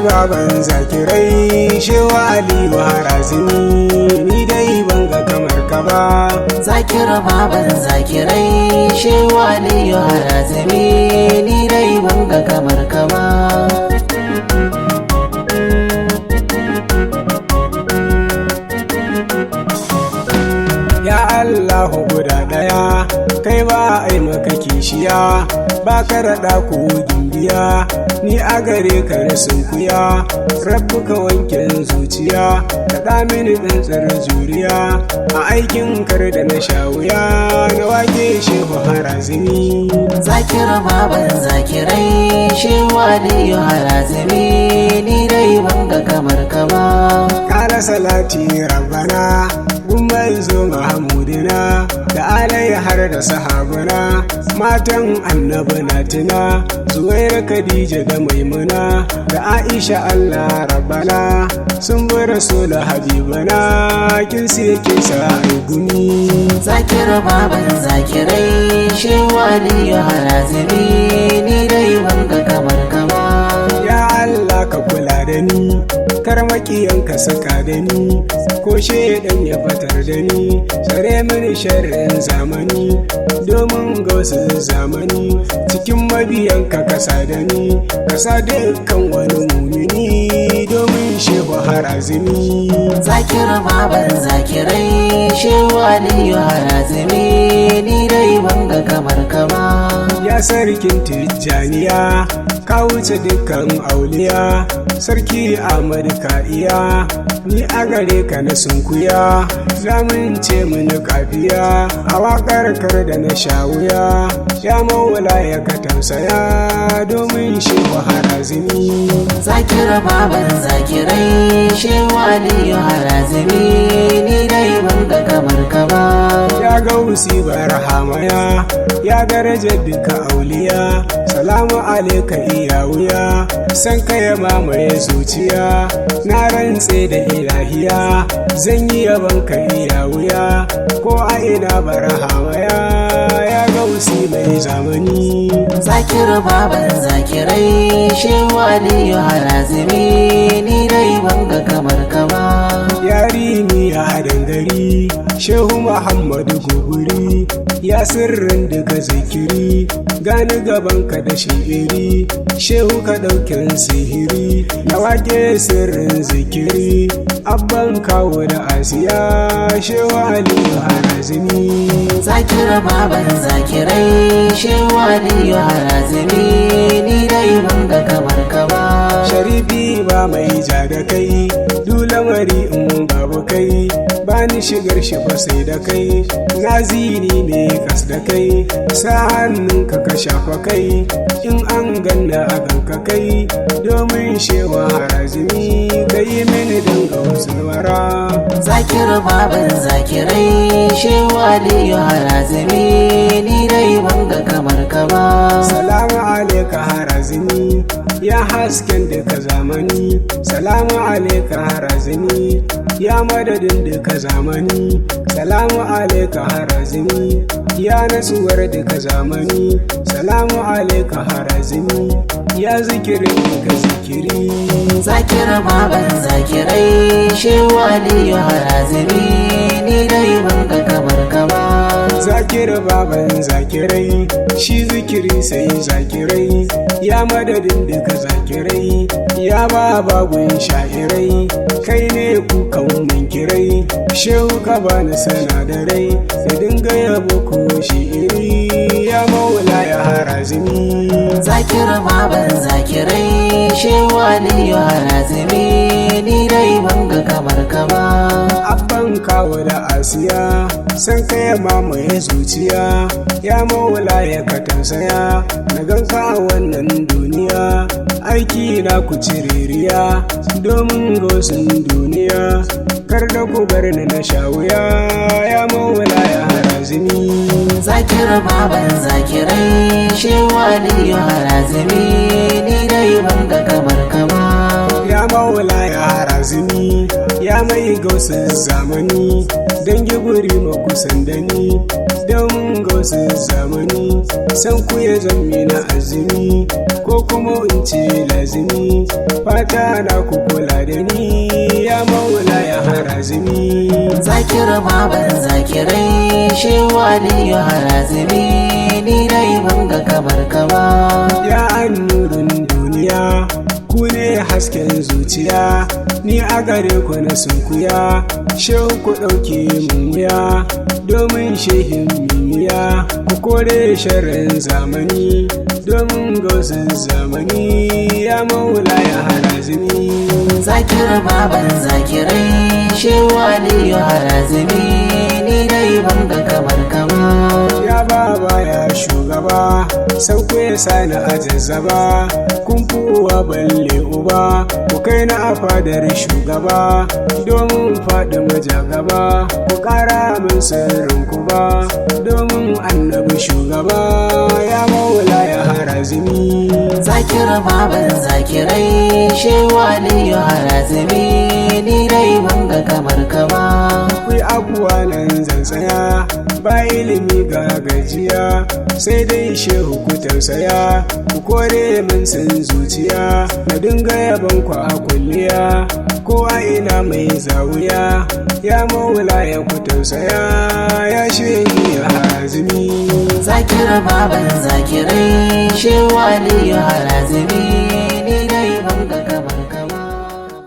baban zakirai shehu aliyuharazimi ni dai banga kamar ka ba. Zakiru baban zakirai shehu aliyuharazimi ni dai banga kamar ka ba. Ya Allahu guda ɗaya kai ba a yi maka kishiya, ba ka raɗa ku gimbiya ni a gare ka na sunkuya. Rabbu ka wankin zuciya ka ɗa mini tsantsar juriya a aikin kar da na shawuya na wake shehu harazimi. Zakiru baban zakirai shehu aliyuharazimi ni dai banga kamar ka ba. Kala salati rabbana gumman zo mahamudina da alai har da sahabuna matan annabi na tuna zuwaira khadija da maimuna da aisha allah rabbana sun bi rasul habibuna kin sai kin sa gumi. Zakiru baban zakirai shehu aliyuharazimi ni dai banga kamar ka ba. Ya Allah ka kula da ni kar makiyanka saka da ni ko shedan ya fatar da ni tsare mini sharrin zamani domin ga wasu zamani cikin mabiyanka kasa da ni kasa dukkan wani mumini domin shehu harazimi. Zakiru baban zakirai shehu aliyuharazimi ni dai banga kamar ka ba. Ya sarkin tijjaniya ka wuce dukkan auliya sarki Ahmad ka iya ni a gare ka na sunkuya zamunce mini kafiya a waƙar kar da na shawuya ya maula ya ka tausaya domin shehu harazimi. Zakiru baban zakirai shehu aliyuharazimi ni dai banga kamar ka ba. Ya gausi barhamaya ya daraja duka auliya salamu alaika iya wuya san ka ya mamaye zuciya na rantse da ilahiya zan yi yaban ka iya wuya ko a ina barhamaya ya gausi mai zamani. Zakiru baban zakirai shehu aliyuharazimi ni dai banga kamar ka ba. Yarimi ya dangari shehu muhammadu guguri ya sirrin daga zakiri gani gabanka da shi'iri shehu ka ɗaukin sihiri na wake sirrin zikiri abban kawo da asiya shehu aliyuharazimi. Zakiru baban zakirai shehu aliyuharazimi ni dai banga kamar ka ba. Sharifi ba mai ja da kai dulamari in babu kai bani shigar shi ba sai da kai naziri ne kas da kai sa hannunka ka shafa kai in an ganna a ganka kai domin shewa harazimi ka yi mini danga wara. Zakiru baban zakirai shehu aliyuharazimi ni dai banga kamar ka ba. Salamu alaika harazimi ya hasken duka zamani salamu alaika harazimi ya madadin duka zamani salamu alaika harazimi ya natsuwar duka zamani salamu alaika harazimi ya zikirin duka zikiri. Zakiru baban zakirai shehu aliyuharazimi ni dai banga kamar ka ba. Zakiru baban zakirai shi zikiri sai zakirai ya madadin duka zakirai ya ba bagun sha'irai kai ne kukan munkirai shehu ka bani sanadarai da dinga yabo ko shi'iri ya maula ya harazimi. Zakiru baban zakirai shehu aliyuharazimi ni dai banga kamar ka ba. Abban kawo da asiya san ka ya mamaye zuciya ya maula ya ka tausaya na ganka a wannan duniya aiki na ku ciririya domin gosin duniya kar da ku bar ni na shawuya ya maula ya harazimi. Zakiru baban zakirai shehu aliyuharazimi ni dai banga kamar ka ba. Ya maula ya harazimi ya mai gausin zamani dangi guri makusan da ni don gausin zamani san ku ya zammi na azumi ko kuma in ce lazimi fata na ku kula da ni ya maula ya harazimi. Zakiru baban zakirai shehu aliyuharazimi ni dai ban ga kamar kama. Ya annurin duniya ku ne hasken zuciya ni a gare ku na sunkuya shehu ku ɗauke mun wuya domin shehin mimiya ku kore sharrin zamani domin gausin zamani ya maula ya harazimi. Zakiru baban zakirai shehu aliyuharazimi ni dai ban ga kamar kama. Ya baba ya shugaba sau ku ya sani a jazzaba kun uwa balle uba ku kai na a fadar shugaba domin faɗi majagaba ku ƙara min sirrin ku ba domin annabi shugaba ya maula ya harazimi. Zakiru baban zakirai shehu aliyuharazimi ni dai ban ga kamar kama. Akwai abuwa nan zan tsaya ba ilimi ga gajiya sai dai shehu ku tausaya ku kore min san zuciya na dinga yaban ku a kulliya ko a ina mai zawuya ya maula ya ku tausaya ya shehu ya harazimi. Zakiru baban zakirai shehu aliyuharazimi